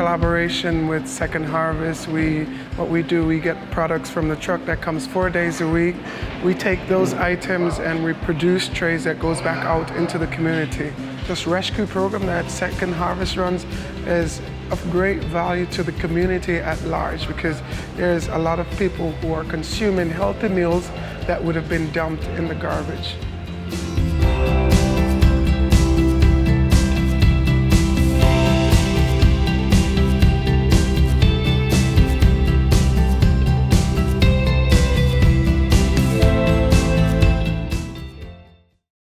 collaboration with Second Harvest, what we do, we get products from the truck that comes 4 days a week. We take those items and we produce trays that goes back out into the community. This rescue program that Second Harvest runs is of great value to the community at large because there's a lot of people who are consuming healthy meals that would have been dumped in the garbage.